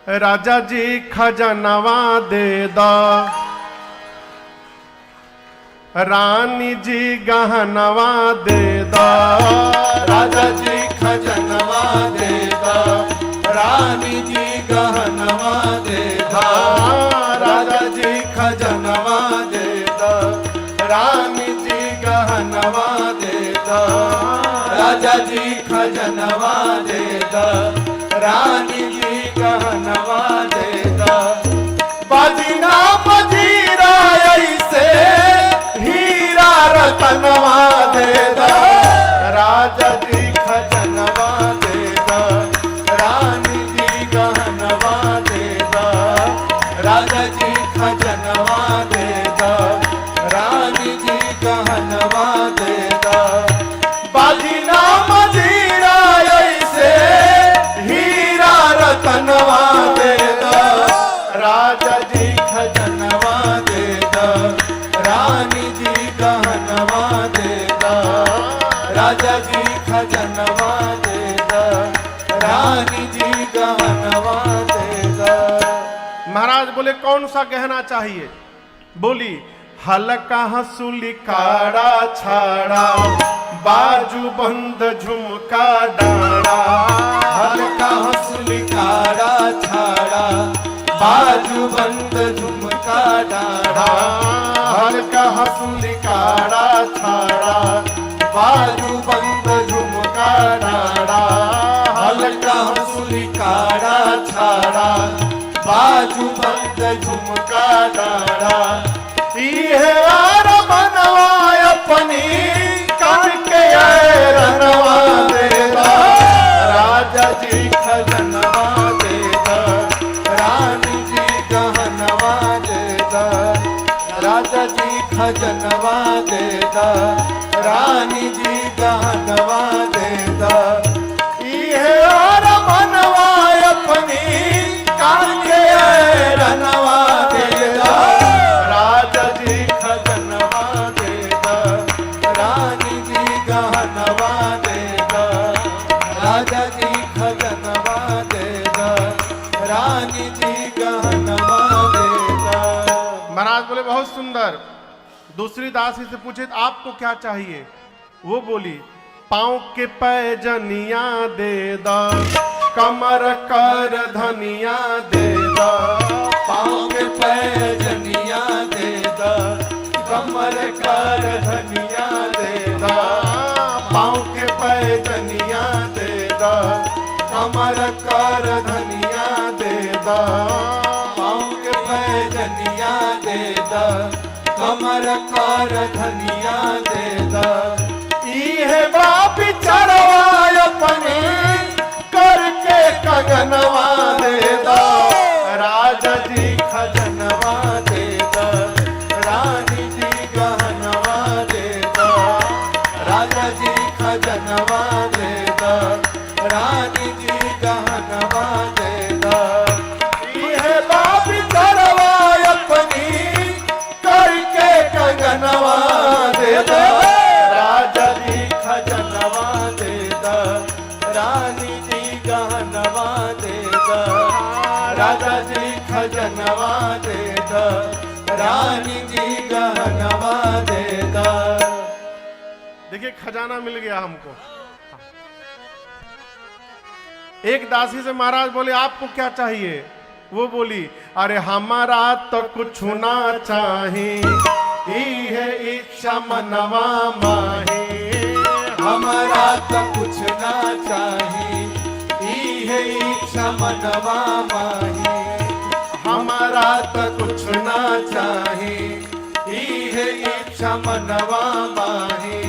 राजा जी खजनवा दे दा, रानी जी गहनवा दे दा। राजा जी खजनवा दे दा, रानी जी गहनवा दे दा। राजा जी खजनवा दे दा, रानी जी गहनवा दे दा। राजा जी खजनवा दे दा, रानी जी गहनवा दे दा। बाजीना बजीरा ऐसे हीरा रतनवा दे दा। राजा जी खजनवा दे दा, रानी जी गहनवा दे दा। राजा जी खजनवा दे दा, रानी जी गहनवा दे दा। बाजीना मजीरा ऐसे हीरा रतनवा दे दा। राजा जी खजनवा दे दा, रानी जी गहनवा दे दा। राजा जी खजनवा दे दा, रानी जी गहनवा दे दा। महाराज बोले कौन सा गहना चाहिए? बोली हल्का हंसुली काड़ा छाड़ा, बाजू बंद झुमका डाड़ा। हल्का हंसुली काड़ा छाड़ा, बाजू बंद झुमका डाड़ा। हल्का हंसुली काड़ा छाड़ा, बाजू बंद झुमका डाड़ा। हल्का हंसुली काड़ा छाड़ा, बाजू बंद झुमका डाड़ा। ये आर बनवाय अपनी करके रनवा दे दा। राजा जी खजनवा दे दा, रानी जी गहनवा दे दा। राजा जी खजनवा दे दा, रानी जी गहनवा दे दा। ये और मनवा अपनी करके रनवा दे दा। राजा जी खजनवा दे दा, रानी जी गहनवा दे दा। राजा जी खजनवा दे दा, रानी जी गहनवा दे दा। महाराज बोले बहुत सुंदर। दूसरी दासी से पूछे आपको क्या चाहिए? वो बोली पाँव के पैजनिया दे दा, कमर कर धनिया दे दा। पाँव के पैजनिया दे दा, कमर कर धनिया दे दा। पाँव के पैजनिया दे दा, कमर कर धनिया दे दा। पाँव के पैजनिया दे दा, कमर कर धनिया दे दा। इहे बाप चरवा अपने करके कगनवा दे दा। राजा जी खजनवा दे दा, रानी जी गहनवा दे दा। राजा जी खजनवा दे दा, रानी जी गहनवा दे दा। इहे बाप चरवा अपनी करके कगनवा दे दा। राजा जी खजनवा दे दा, रानी जी गहनवा दे दा। राजा जी खजनवा दे दा, रानी जी गहनवा दे दा। देखिए खजाना मिल गया हमको। एक दासी से महाराज बोले आपको क्या चाहिए? वो बोली अरे हमारा तो कुछ ना चाहिए, है इच्छा मनवा माही। हमारा तो कुछ ना चाहिए, है इच्छा मनवा माही। हमारा तो कुछ ना चाहिए, है इच्छा मनवा माही।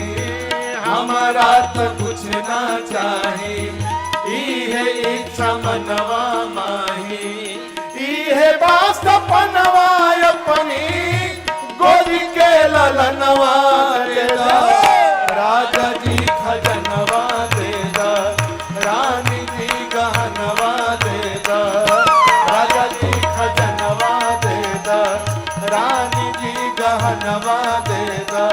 हमारा तो कुछ ना चाहिए, है इच्छा मनवा माही। इहे बास पनवा अपनी गोदी के ललनवा दे दा। राजा जी खजनवा दे दा, रानी जी गहनवा दे दा। राजा जी खजनवा दे दा, रानी जी गहनवा दे दा।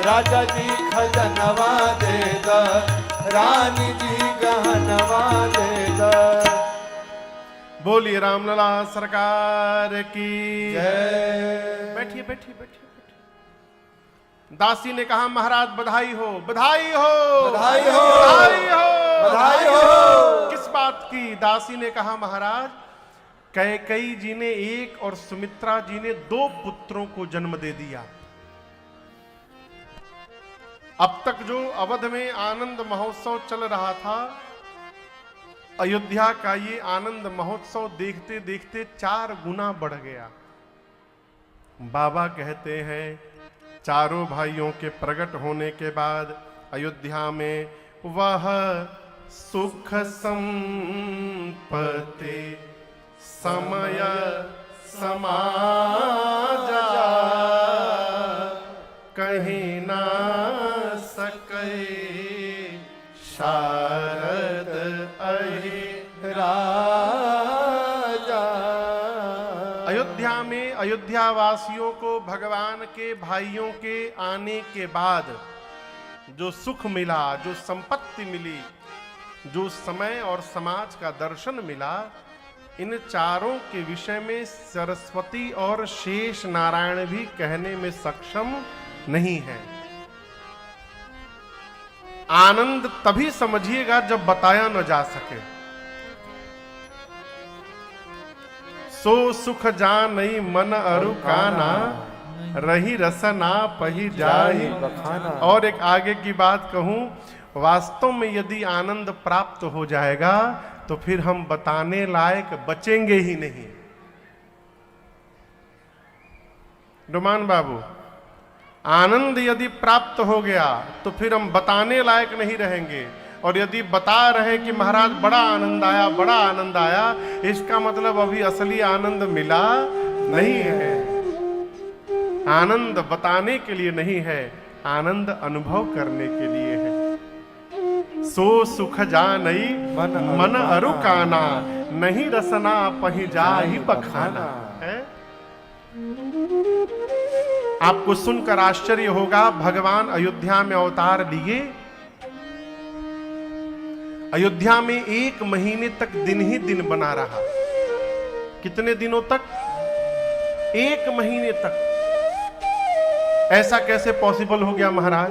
राजा जी खजनवा दे दा, रानी जी गहनवा दे दा। बोलिए रामलला सरकार की जय। बैठिए बैठिए बैठिए। दासी ने कहा महाराज बधाई हो बधाई हो बधाई हो बधाई हो बधाई हो। किस बात की? दासी ने कहा महाराज कैकेयी जी ने एक और सुमित्रा जी ने 2 पुत्रों को जन्म दे दिया। अब तक जो अवध में आनंद महोत्सव चल रहा था, अयोध्या का ये आनंद महोत्सव देखते देखते 4 गुना बढ़ गया। बाबा कहते हैं चारों भाइयों के प्रकट होने के बाद अयोध्या में वह सुख संपत्ति समय समाजा कहीं ना सके शारद अहि राजा। अयोध्या में अयोध्या वासियों को भगवान के भाइयों के आने के बाद जो सुख मिला, जो संपत्ति मिली, जो समय और समाज का दर्शन मिला, इन चारों के विषय में सरस्वती और शेष नारायण भी कहने में सक्षम नहीं है। आनंद तभी समझिएगा जब बताया न जा सके। सो सुख जानई मन अरु काना, रही रसना पही जाहि बखाना। और एक आगे की बात कहूं, वास्तव में यदि आनंद प्राप्त हो जाएगा तो फिर हम बताने लायक बचेंगे ही नहीं। डुमान बाबू, आनंद यदि प्राप्त हो गया तो फिर हम बताने लायक नहीं रहेंगे। और यदि बता रहे कि महाराज बड़ा आनंद आया बड़ा आनंद आया, इसका मतलब अभी असली आनंद मिला नहीं है। आनंद बताने के लिए नहीं है, आनंद अनुभव करने के लिए है। सो सुख जानई मन अरु काना, नहीं रसना पही जाहि बखाना है। आपको सुनकर आश्चर्य होगा, भगवान अयोध्या में अवतार लिए। अयोध्या में 1 महीने तक दिन ही दिन बना रहा। कितने दिनों तक? 1 महीने तक। ऐसा कैसे पॉसिबल हो गया महाराज?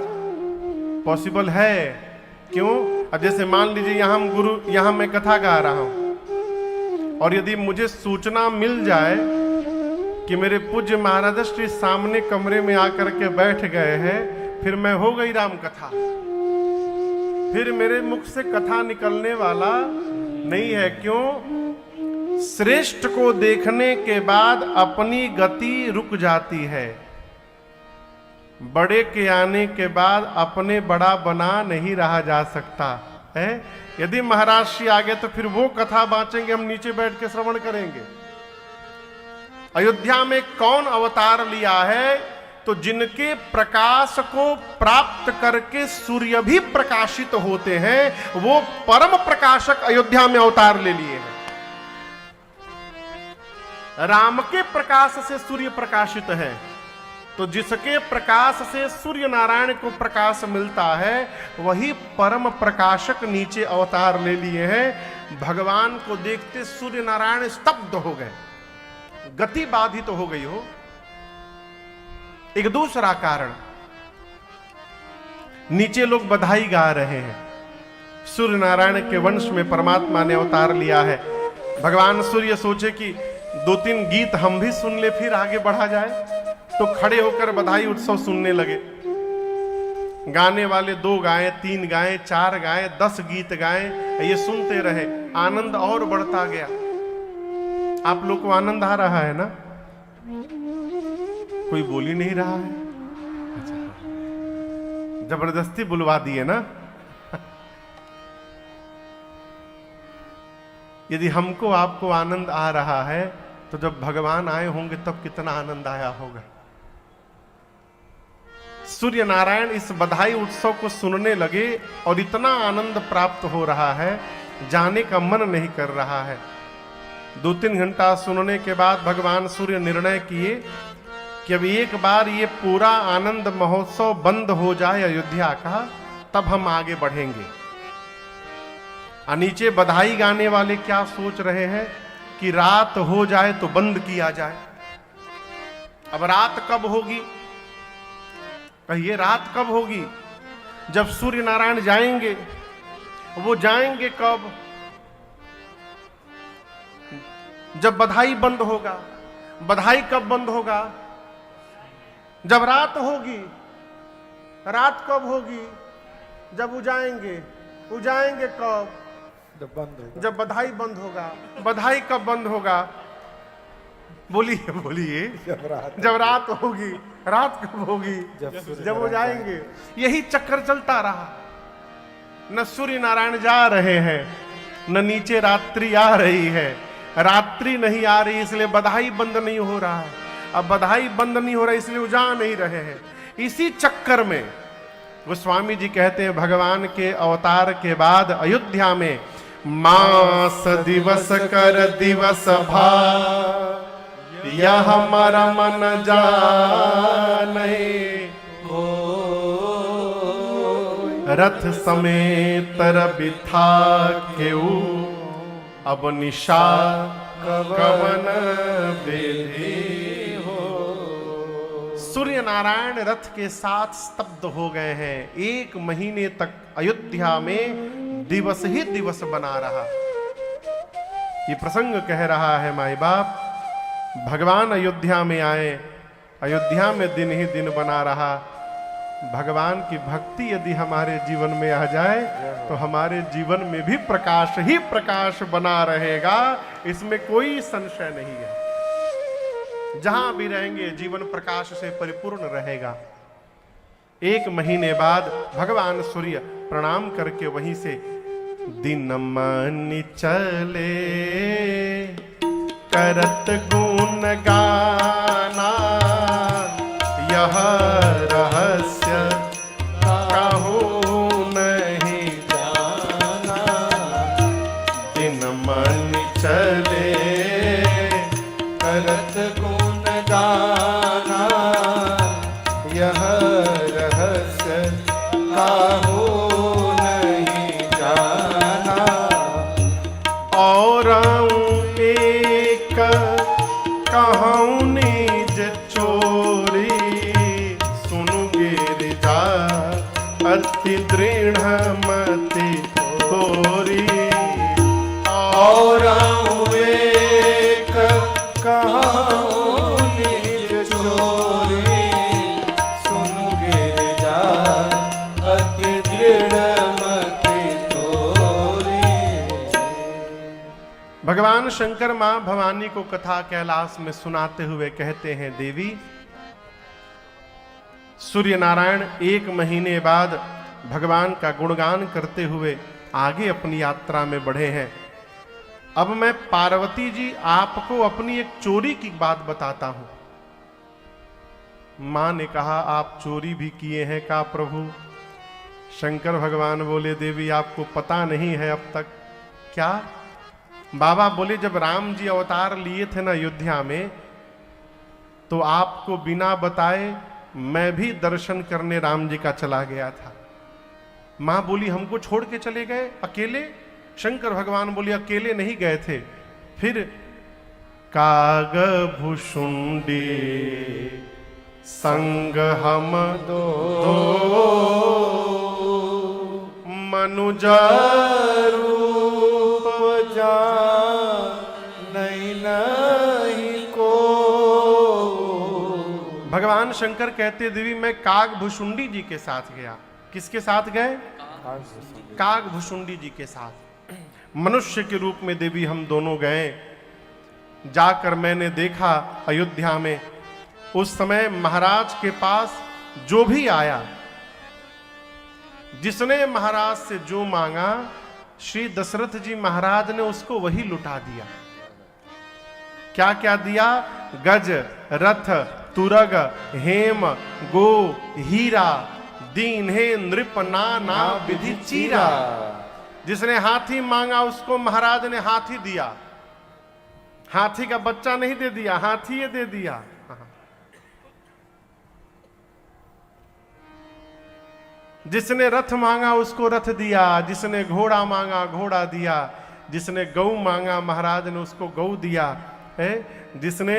पॉसिबल है। क्यों? अब जैसे मान लीजिए यहां मैं कथा गा रहा हूं और यदि मुझे सूचना मिल जाए कि मेरे पूज्य महाराज श्री सामने कमरे में आकर के बैठ गए हैं, फिर मैं हो गई राम कथा। फिर मेरे मुख से कथा निकलने वाला नहीं है। क्यों? श्रेष्ठ को देखने के बाद अपनी गति रुक जाती है। बड़े के आने के बाद अपने बड़ा बना नहीं रहा जा सकता है। यदि महाराज श्री आगे तो फिर वो कथा बांचेंगे, हम नीचे बैठ के श्रवण करेंगे। अयोध्या में कौन अवतार लिया है? तो जिनके प्रकाश को प्राप्त करके सूर्य भी प्रकाशित होते हैं, वो परम प्रकाशक अयोध्या में अवतार ले लिए हैं। राम के प्रकाश से सूर्य प्रकाशित है, तो जिसके प्रकाश से सूर्य नारायण को प्रकाश मिलता है, वही परम प्रकाशक नीचे अवतार ले लिए हैं। भगवान को देखते सूर्य नारायण स्तब्ध हो गए, गति बाधित हो गई हो। एक दूसरा कारण, नीचे लोग बधाई गा रहे हैं, सूर्य नारायण के वंश में परमात्मा ने अवतार लिया है। भगवान सूर्य सोचे कि 2-3 गीत हम भी सुन ले, फिर आगे बढ़ा जाए। तो खड़े होकर बधाई उत्सव सुनने लगे। गाने वाले 2 गाए, 3 गाए, 4 गाए, 10 गीत गाए, ये सुनते रहे। आनंद और बढ़ता गया। आप लोग को आनंद आ रहा है ना? कोई बोल ही नहीं रहा है। अच्छा, जबरदस्ती बुलवा दिए ना। यदि हमको आपको आनंद आ रहा है तो जब भगवान आए होंगे तब कितना आनंद आया होगा। सूर्य नारायण इस बधाई उत्सव को सुनने लगे और इतना आनंद प्राप्त हो रहा है, जाने का मन नहीं कर रहा है। 2-3 घंटा सुनने के बाद भगवान सूर्य निर्णय किए कि अब एक बार ये पूरा आनंद महोत्सव बंद हो जाए अयोध्या का, तब हम आगे बढ़ेंगे। नीचे बधाई गाने वाले क्या सोच रहे हैं? कि रात हो जाए तो बंद किया जाए। अब रात कब होगी? कहिए रात कब होगी? जब सूर्य नारायण जाएंगे। वो जाएंगे कब? जब बधाई बंद होगा। बधाई कब बंद होगा? जब रात होगी। रात कब होगी? जब उजाएंगे। उजाएंगे कब? जब बंद होगा। जब बधाई बंद होगा। बधाई कब बंद होगा? बोलिए बोलिए। जब रात होगी। रात कब होगी? जब वो जाएंगे। यही चक्कर चलता रहा। न सूर्य नारायण जा रहे हैं, न नीचे रात्रि आ रही है। रात्रि नहीं आ रही इसलिए बधाई बंद नहीं हो रहा है। अब बधाई बंद नहीं हो रहा इसलिए वो जा नहीं रहे हैं। इसी चक्कर में गोस्वामी जी कहते हैं भगवान के अवतार के बाद अयोध्या में मास दिवस कर दिवस भा यह हमारा मन जाने रथ समेत बिथा केऊ अब निशा कवन बेली हो। सूर्य नारायण रथ के साथ स्तब्ध हो गए हैं। 1 महीने तक अयोध्या में दिवस ही दिवस बना रहा। ये प्रसंग कह रहा है माई बाप, भगवान अयोध्या में आए, अयोध्या में दिन ही दिन बना रहा। भगवान की भक्ति यदि हमारे जीवन में आ जाए तो हमारे जीवन में भी प्रकाश ही प्रकाश बना रहेगा, इसमें कोई संशय नहीं है। जहां भी रहेंगे जीवन प्रकाश से परिपूर्ण रहेगा। 1 महीने बाद भगवान सूर्य प्रणाम करके वहीं से दिन मन चले करत गुण गाना यह रहस्य कहूं नहीं जाना। दिन मन चले करत गुण गाना यह रहस्य काहू नहीं जाना। और एक कहूं निज चोरी सुनु गिरिजा अति दृढ़ मति तोरी। और एक कहूं निज चोरी सुनु गिरिजा अति दृढ़ मति तोरी। भगवान शंकर मां भवानी को कथा कैलाश में सुनाते हुए कहते हैं, देवी सूर्य नारायण 1 महीने बाद भगवान का गुणगान करते हुए आगे अपनी यात्रा में बढ़े हैं। अब मैं पार्वती जी आपको अपनी एक चोरी की बात बताता हूं। मां ने कहा, आप चोरी भी किए हैं का प्रभु? शंकर भगवान बोले, देवी आपको पता नहीं है अब तक। क्या? बाबा बोले, जब राम जी अवतार लिए थे ना अयोध्या में, तो आपको बिना बताए मैं भी दर्शन करने राम जी का चला गया था। मां बोली, हमको छोड़ के चले गए अकेले? शंकर भगवान बोले, अकेले नहीं गए थे। फिर काग भुषुंडी संग हम दो मनुजा रूप जा नहीं नहीं को। भगवान शंकर कहते, देवी मैं काग भुषुंडी जी के साथ गया। किसके साथ गए? काग भुषुंडी जी के साथ। मनुष्य के रूप में देवी हम दोनों गए। जाकर मैंने देखा अयोध्या में उस समय महाराज के पास जो भी आया, जिसने महाराज से जो मांगा, श्री दशरथ जी महाराज ने उसको वही लुटा दिया। क्या क्या दिया? गज, रथ, तुरग, हेम, गो, हीरा, दीन हे नृप नाना विधि चीरा। जिसने हाथी मांगा उसको महाराज ने हाथी दिया। हाथी का बच्चा नहीं दे दिया, हाथी ये दे दिया। जिसने रथ मांगा उसको रथ दिया, जिसने घोड़ा मांगा घोड़ा दिया, जिसने गौ मांगा महाराज ने उसको गौ दिया है, जिसने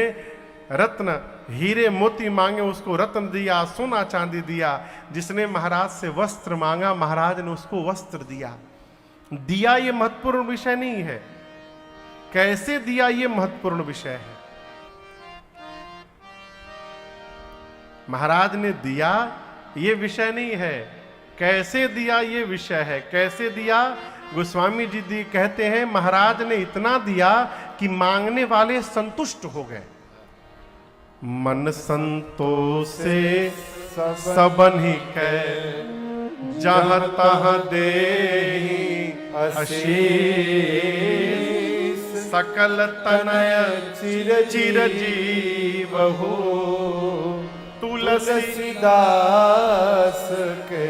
रत्न हीरे मोती मांगे उसको रत्न दिया, सोना चांदी दिया, जिसने महाराज से वस्त्र मांगा महाराज ने उसको वस्त्र दिया। दिया ये महत्वपूर्ण विषय नहीं है, कैसे दिया ये महत्वपूर्ण विषय है। महाराज ने दिया ये विषय नहीं है, कैसे दिया ये विषय है। कैसे दिया, गोस्वामी जी कहते हैं महाराज ने इतना दिया कि मांगने वाले संतुष्ट हो गए। मन संतोष से सबन ही कह जहाँ तहाँ दे आशीष, सकल तनय चिरजीव हो तुलसीदास के।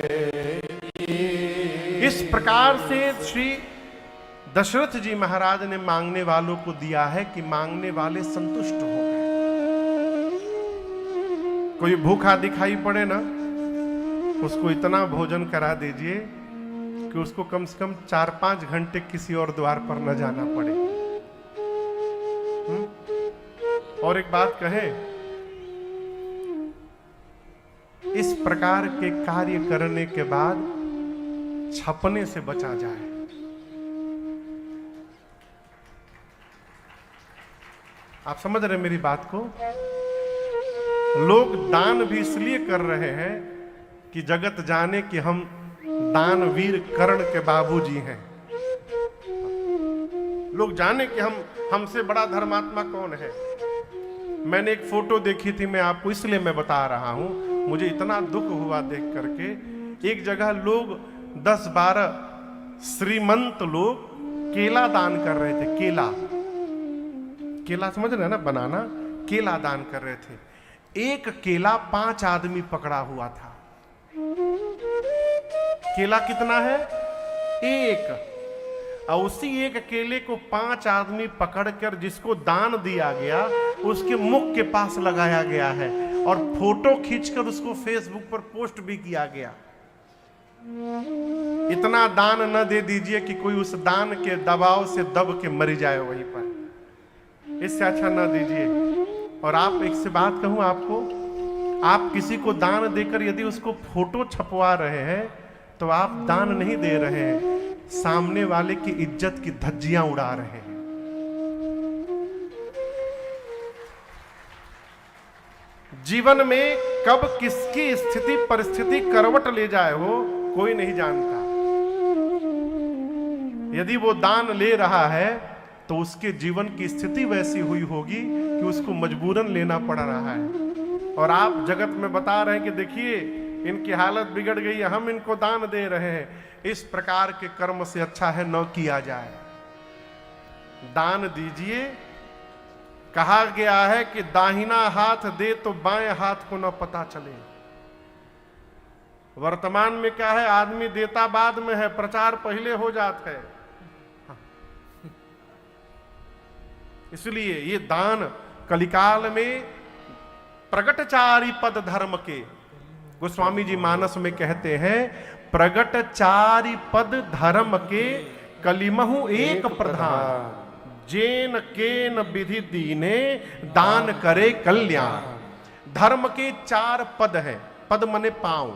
इस प्रकार से श्री दशरथ जी महाराज ने मांगने वालों को दिया है कि मांगने वाले संतुष्ट हो गए। कोई भूखा दिखाई पड़े ना, उसको इतना भोजन करा दीजिए कि उसको कम से कम 4-5 घंटे किसी और द्वार पर न जाना पड़े। और एक बात कहें, इस प्रकार के कार्य करने के बाद छपने से बचा जाए। आप समझ रहे मेरी बात को? लोग दान भी इसलिए कर रहे हैं कि जगत जाने कि हम दानवीर कर्ण के बाबूजी हैं। लोग जाने कि हमसे बड़ा धर्मात्मा कौन है। मैंने एक फोटो देखी थी, मैं आपको इसलिए मैं बता रहा हूं, मुझे इतना दुख हुआ देख करके। एक जगह लोग 10-12 श्रीमंत लोग केला दान कर रहे थे। केला समझ रहे हैं ना, बनाना, केला दान कर रहे थे। एक केला 5 आदमी पकड़ा हुआ था। केला कितना है? एक। और उसी एक केले को 5 आदमी पकड़कर जिसको दान दिया गया उसके मुख के पास लगाया गया है और फोटो खींचकर उसको फेसबुक पर पोस्ट भी किया गया। इतना दान न दे दीजिए कि कोई उस दान के दबाव से दब के मर जाए वहीं पर। इससे अच्छा न दीजिए। और आप एक से बात कहूं आपको, आप किसी को दान देकर यदि उसको फोटो छपवा रहे हैं तो आप दान नहीं दे रहे हैं, सामने वाले की इज्जत की धज्जियां उड़ा रहे हैं। जीवन में कब किसकी स्थिति परिस्थिति करवट ले जाए हो कोई नहीं जानता। यदि वो दान ले रहा है तो उसके जीवन की स्थिति वैसी हुई होगी कि उसको मजबूरन लेना पड़ रहा है। और आप जगत में बता रहे हैं कि देखिए इनकी हालत बिगड़ गई है, हम इनको दान दे रहे हैं। इस प्रकार के कर्म से अच्छा है न किया जाए। दान दीजिए। कहा गया है कि दाहिना हाथ दे तो बाएं हाथ को न पता चले। वर्तमान में क्या है, आदमी देता बाद में है, प्रचार पहले हो जाता है। इसलिए ये दान कलिकाल में प्रगटचारी पद धर्म के, गोस्वामी जी मानस में कहते हैं, प्रगटचारी पद धर्म के कलिमहु एक प्रधान, जेन केन विधि दीने दान करे कल्याण। धर्म के 4 पद हैं। पद मने पांव।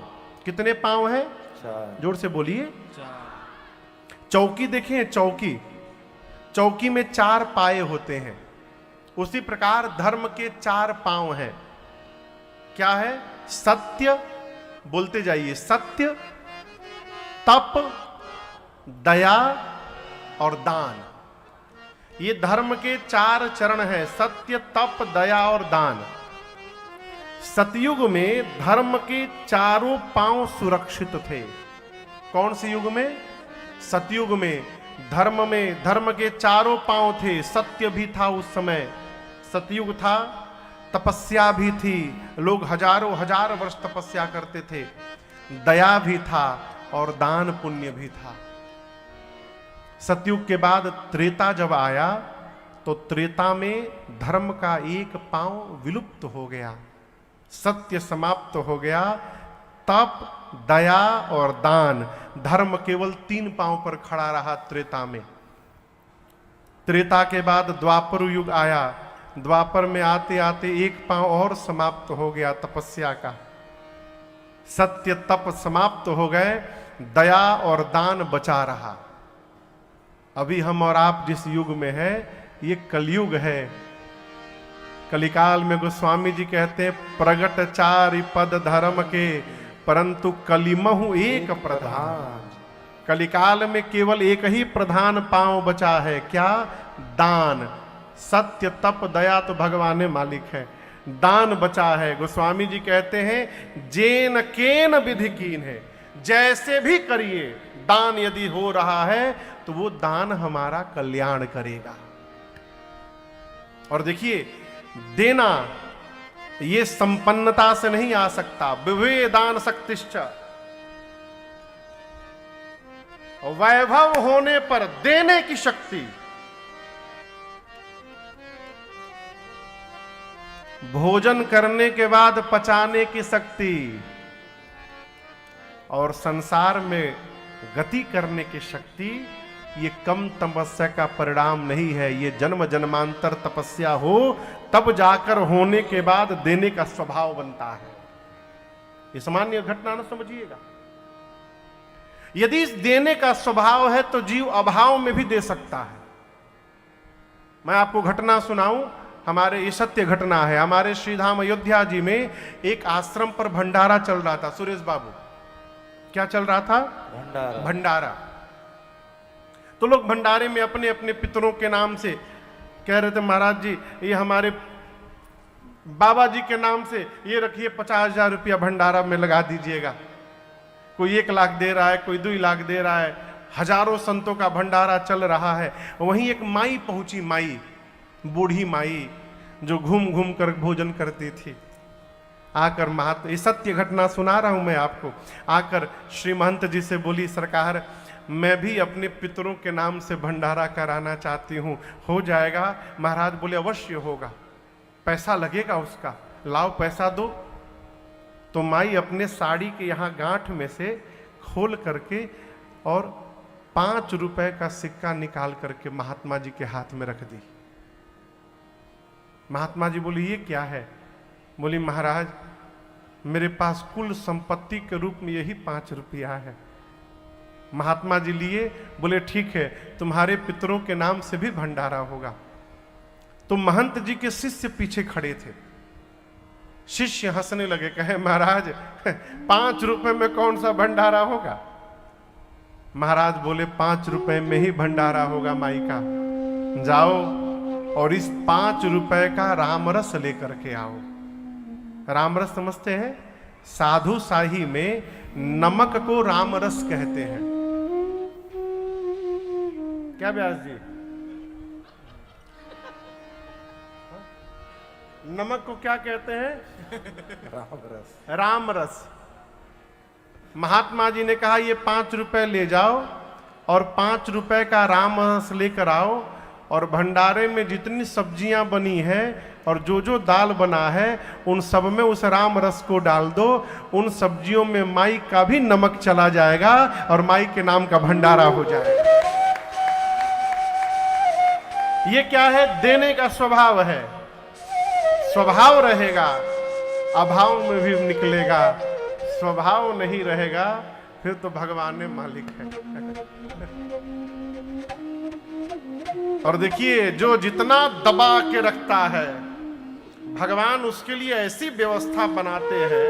कितने पांव हैं? 4। जोर से बोलिए। चौकी देखें, चौकी में 4 पाए होते हैं। उसी प्रकार धर्म के 4 पांव हैं। क्या है? सत्य, बोलते जाइए, सत्य, तप, दया और दान। ये धर्म के 4 चरण हैं, सत्य, तप, दया और दान। सतयुग में धर्म के चारों पांव सुरक्षित थे। कौन से युग में? सतयुग में धर्म के चारों पांव थे। सत्य भी था उस समय, सतयुग था, तपस्या भी थी, लोग हजारों हजार वर्ष तपस्या करते थे, दया भी था और दान पुण्य भी था। सतयुग के बाद त्रेता जब आया तो त्रेता में धर्म का एक पांव विलुप्त हो गया, सत्य समाप्त हो गया, तप, दया और दान, धर्म केवल 3 पांव पर खड़ा रहा त्रेता में। त्रेता के बाद द्वापर युग आया। द्वापर में आते आते एक पांव और समाप्त हो गया तपस्या का। सत्य तप समाप्त हो गए, दया और दान बचा रहा। अभी हम और आप जिस युग में है ये कलयुग है। कलिकाल में गोस्वामी जी कहते हैं प्रगट चारि पद धर्म के परंतु कलिमहु एक प्रधान। कलिकाल में केवल एक ही प्रधान पांव बचा है, क्या? दान। सत्य तप दया तो भगवान मालिक है, दान बचा है। गोस्वामी जी कहते हैं जेन केन विधि कीन है, जैसे भी करिए दान यदि हो रहा है तो वो दान हमारा कल्याण करेगा। और देखिए देना ये संपन्नता से नहीं आ सकता। विवे दान शक्तिश्च, वैभव होने पर देने की शक्ति, भोजन करने के बाद पचाने की शक्ति, और संसार में गति करने की शक्ति, ये कम तपस्या का परिणाम नहीं है। ये जन्म जन्मांतर तपस्या हो तब जाकर होने के बाद देने का स्वभाव बनता है। ये सामान्य घटना ना समझिएगा। यदि इस देने का स्वभाव है तो जीव अभाव में भी दे सकता है। मैं आपको घटना सुनाऊं, हमारे ये सत्य घटना है। हमारे श्रीधाम अयोध्या जी में एक आश्रम पर भंडारा चल रहा था। सुरेश बाबू, क्या चल रहा था? भंडारा। भंडारा। तो लोग भंडारे में अपने अपने पितरों के नाम से कह रहे थे महाराज जी ये हमारे बाबा जी के नाम से ये रखिए 50,000 रुपया भंडारा में लगा दीजिएगा। कोई 1 लाख दे रहा है, कोई 2 लाख दे रहा है। हजारों संतों का भंडारा चल रहा है। वहीं एक माई पहुंची, माई, बूढ़ी माई जो घूम घूम कर भोजन करती थी। आकर महात्मा, ये सत्य घटना सुना रहा हूं मैं आपको, आकर श्री महंत जी से बोली सरकार मैं भी अपने पितरों के नाम से भंडारा कराना चाहती हूं, हो जाएगा? महाराज बोले अवश्य होगा, पैसा लगेगा उसका, लाओ पैसा दो। तो माई अपने साड़ी के यहाँ गांठ में से खोल करके और 5 रुपए का सिक्का निकाल करके महात्मा जी के हाथ में रख दी। महात्मा जी बोली ये क्या है? बोली महाराज मेरे पास कुल संपत्ति के रूप में यही 5 रुपया है। महात्मा जी लिए, बोले ठीक है तुम्हारे पितरों के नाम से भी भंडारा होगा। तो महंत जी के शिष्य पीछे खड़े थे। शिष्य हंसने लगे, कहे महाराज 5 रुपए में कौन सा भंडारा होगा? महाराज बोले 5 रुपए में ही भंडारा होगा माई का। जाओ और इस 5 रुपए का रामरस लेकर के आओ। रामरस समझते हैं? साधु शाही में नमक को रामरस कहते हैं। क्या व्यास जी? नमक को क्या कहते हैं? रामरस। रामरस। महात्मा जी ने कहा ये 5 रुपए ले जाओ और 5 रुपए का रामरस लेकर आओ, और भंडारे में जितनी सब्जियां बनी हैं और जो जो दाल बना है उन सब में उस राम रस को डाल दो। उन सब्जियों में माई का भी नमक चला जाएगा और माई के नाम का भंडारा हो जाएगा। ये क्या है? देने का स्वभाव है। स्वभाव रहेगा अभाव में भी निकलेगा, स्वभाव नहीं रहेगा फिर तो भगवान ने मालिक है। और देखिए जो जितना दबा के रखता है भगवान उसके लिए ऐसी व्यवस्था बनाते हैं,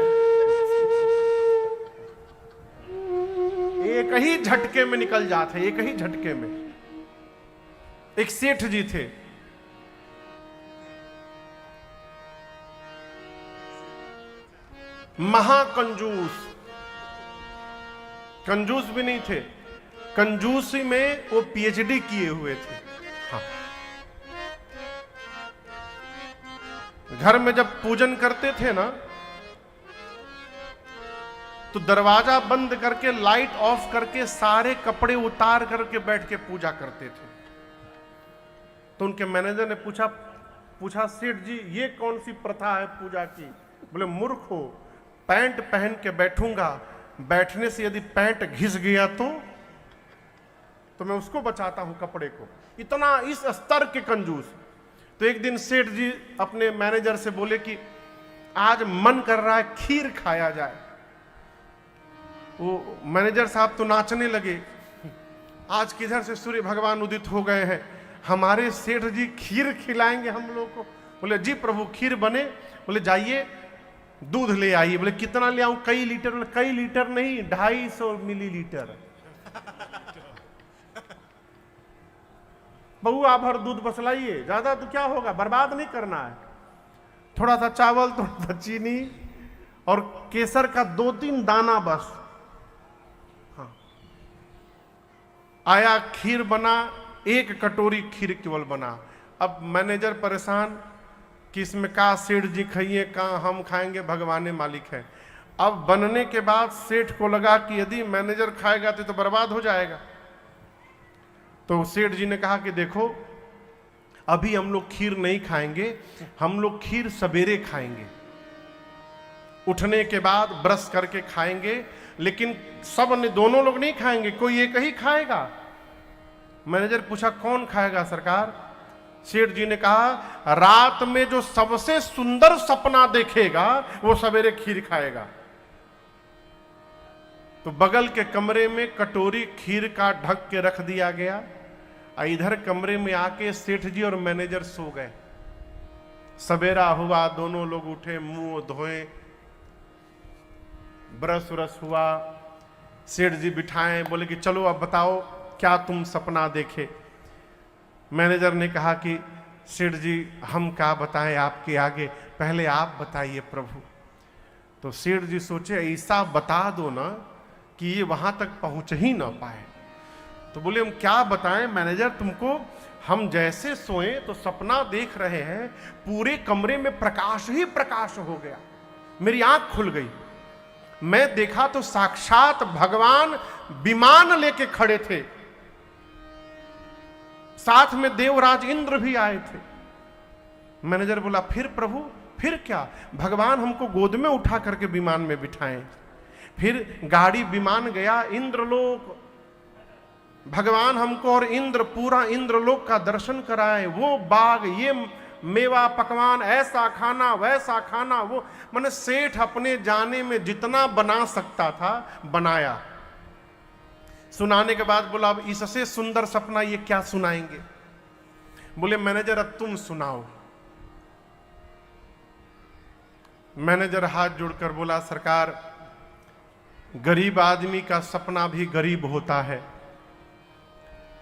एक ही झटके में निकल जाते, एक ही झटके में। एक सेठ जी थे, महाकंजूस, कंजूस भी नहीं थे, कंजूसी में वो पीएचडी किए हुए थे। हाँ। घर में जब पूजन करते थे ना तो दरवाजा बंद करके लाइट ऑफ करके सारे कपड़े उतार करके बैठ के पूजा करते थे। तो उनके मैनेजर ने पूछा सेठ जी ये कौन सी प्रथा है पूजा की? बोले मूर्ख हो, पैंट पहन के बैठूंगा, बैठने से यदि पैंट घिस गया तो मैं उसको बचाता हूं कपड़े को, इतना इस स्तर के कंजूस। तो एक दिन सेठ जी अपने मैनेजर से बोले कि आज मन कर रहा है खीर खाया जाए। वो मैनेजर साहब तो नाचने लगे, आज किधर से सूर्य भगवान उदित हो गए हैं, हमारे सेठ जी खीर खिलाएंगे हम लोग को। बोले जी प्रभु खीर बने। बोले जाइए दूध ले आइए। बोले कितना ले आऊं? कई लीटर। बोले कई लीटर नहीं, 250 मिलीलीटर। बउआ भर दूध बस लाइए, ज्यादा तो क्या होगा, बर्बाद नहीं करना है। थोड़ा सा चावल, थोड़ा सा चीनी और केसर का 2-3 दाना बस। हाँ, आया खीर बना, 1 कटोरी खीर केवल बना। अब मैनेजर परेशान कि इसमें का सेठ जी खाइए, का हम खाएंगे, भगवान मालिक है। अब बनने के बाद सेठ को लगा कि यदि मैनेजर खाएगा तो बर्बाद हो जाएगा। तो सेठ जी ने कहा कि देखो अभी हम लोग खीर नहीं खाएंगे, हम लोग खीर सवेरे खाएंगे, उठने के बाद ब्रश करके खाएंगे, लेकिन सब ने दोनों लोग नहीं खाएंगे, कोई एक ही खाएगा। मैनेजर पूछा कौन खाएगा सरकार? सेठ जी ने कहा रात में जो सबसे सुंदर सपना देखेगा वो सवेरे खीर खाएगा। तो बगल के कमरे में कटोरी खीर का ढक के रख दिया गया। इधर कमरे में आके सेठ जी और मैनेजर सो गए। सवेरा हुआ, दोनों लोग उठे, मुंह धोए, ब्रश व्रश हुआ। सेठ जी बिठाए, बोले कि चलो अब बताओ क्या तुम सपना देखे। मैनेजर ने कहा कि सेठ जी हम क्या बताएं आपके आगे, पहले आप बताइए प्रभु। तो सेठ जी सोचे ऐसा बता दो ना कि ये वहां तक पहुंच ही ना पाए। तो बोले हम क्या बताएं मैनेजर तुमको, हम जैसे सोए तो सपना देख रहे हैं, पूरे कमरे में प्रकाश ही प्रकाश हो गया, मेरी आंख खुल गई। मैं देखा तो साक्षात भगवान विमान लेके खड़े थे, साथ में देवराज इंद्र भी आए थे। मैनेजर बोला फिर प्रभु फिर क्या? भगवान हमको गोद में उठा करके विमान में बिठाएं। फिर गाड़ी विमान गया इंद्रलोक, भगवान हमको और इंद्र पूरा इंद्रलोक का दर्शन कराए। वो बाग, ये मेवा पकवान, ऐसा खाना वैसा खाना, वो मैंने सेठ अपने जाने में जितना बना सकता था बनाया। सुनाने के बाद बोला अब इससे सुंदर सपना ये क्या सुनाएंगे? बोले मैनेजर अब तुम सुनाओ। मैनेजर हाथ जोड़कर बोला सरकार गरीब आदमी का सपना भी गरीब होता है।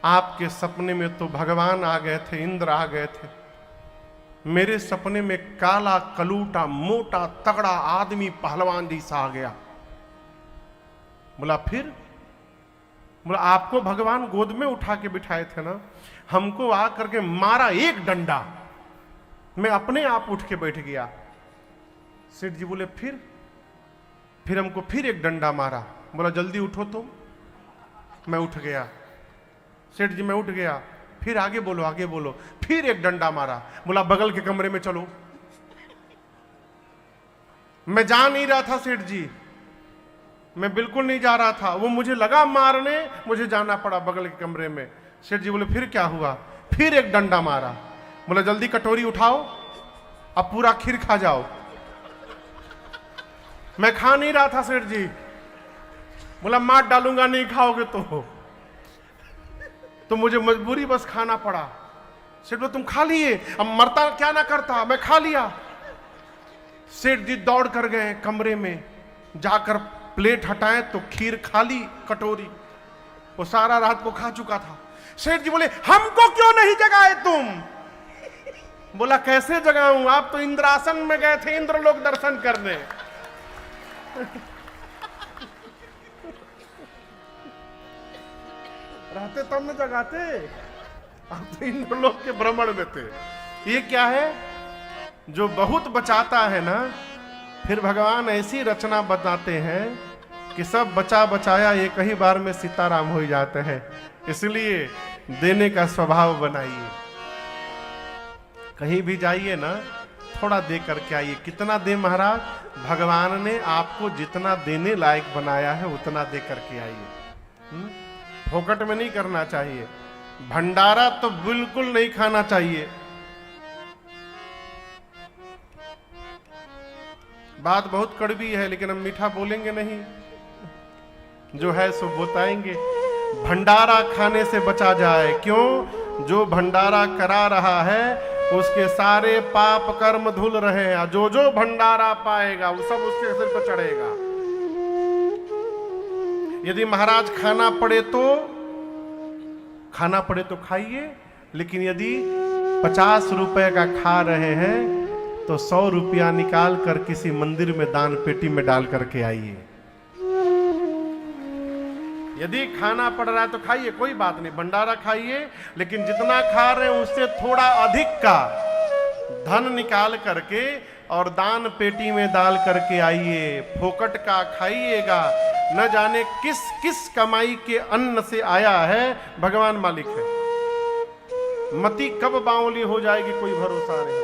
आपके सपने में तो भगवान आ गए थे, इंद्र आ गए थे। मेरे सपने में काला कलूटा मोटा तगड़ा आदमी पहलवान जैसा आ गया। बोला फिर? बोला आपको भगवान गोद में उठा के बिठाए थे ना, हमको आ करके मारा एक डंडा, मैं अपने आप उठ के बैठ गया। सेठ जी बोले फिर हमको फिर एक डंडा मारा। बोला जल्दी उठो तुम। मैं उठ गया। सेठ जी मैं उठ गया। फिर आगे बोलो। फिर एक डंडा मारा। बोला बगल के कमरे में चलो। मैं जा नहीं रहा था सेठ जी, मैं बिल्कुल नहीं जा रहा था, वो मुझे लगा मारने, मुझे जाना पड़ा बगल के कमरे में। सेठ जी बोले फिर क्या हुआ? फिर एक डंडा मारा। बोला जल्दी कटोरी उठाओ, अब पूरा खीर खा जाओ। मैं खा नहीं रहा था सेठ जी। बोला मार डालूंगा नहीं खाओगे तो मुझे मजबूरी बस खाना पड़ा। सेठ बोले तुम खा लिए, अब मरता क्या ना करता, मैं खा लिया। सेठ जी दौड़ कर गए कमरे में, जाकर प्लेट हटाए तो खीर खाली कटोरी, वो सारा रात को खा चुका था। सेठ जी बोले हमको क्यों नहीं जगाए तुम? बोला कैसे जगाऊं, आप तो इंद्रासन में गए थे इंद्रलोक दर्शन करने। रहते तब न जगाते, आप तो इंद्रलोक के भ्रमण में थे। ये क्या है जो बहुत बचाता है ना, फिर भगवान ऐसी रचना बताते हैं कि सब बचा बचाया एक ही बार में सीताराम हो जाते हैं। इसलिए देने का स्वभाव बनाइए। कहीं भी जाइए ना थोड़ा दे करके आइए। कितना दे महाराज? भगवान ने आपको जितना देने लायक बनाया है उतना दे करके आइए। फोकट में नहीं करना चाहिए। भंडारा तो बिल्कुल नहीं खाना चाहिए। बात बहुत कड़वी है, लेकिन हम मीठा बोलेंगे नहीं, जो है सो बताएंगे। भंडारा खाने से बचा जाए। क्यों? जो भंडारा करा रहा है उसके सारे पाप कर्म धुल रहे हैं। जो जो भंडारा पाएगा वो सब उसके सिर पर चढ़ेगा। यदि महाराज खाना पड़े तो खाइए, लेकिन यदि 50 रुपए का खा रहे हैं तो 100 रुपया निकाल कर किसी मंदिर में दान पेटी में डाल करके आइए। यदि खाना पड़ रहा है तो खाइए, कोई बात नहीं, भंडारा खाइए, लेकिन जितना खा रहे हैं उससे थोड़ा अधिक का धन निकाल करके और दान पेटी में डाल करके आइए। फोकट का खाइएगा, न जाने किस किस कमाई के अन्न से आया है, भगवान मालिक है। मति कब बावली हो जाएगी कोई भरोसा नहीं,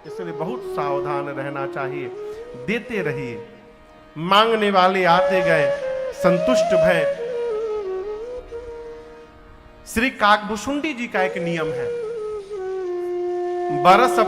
इसलिए बहुत सावधान रहना चाहिए। देते रहिए, मांगने वाले आते गए, संतुष्ट भय। श्री काकभूषुंडी जी का एक नियम है, बरस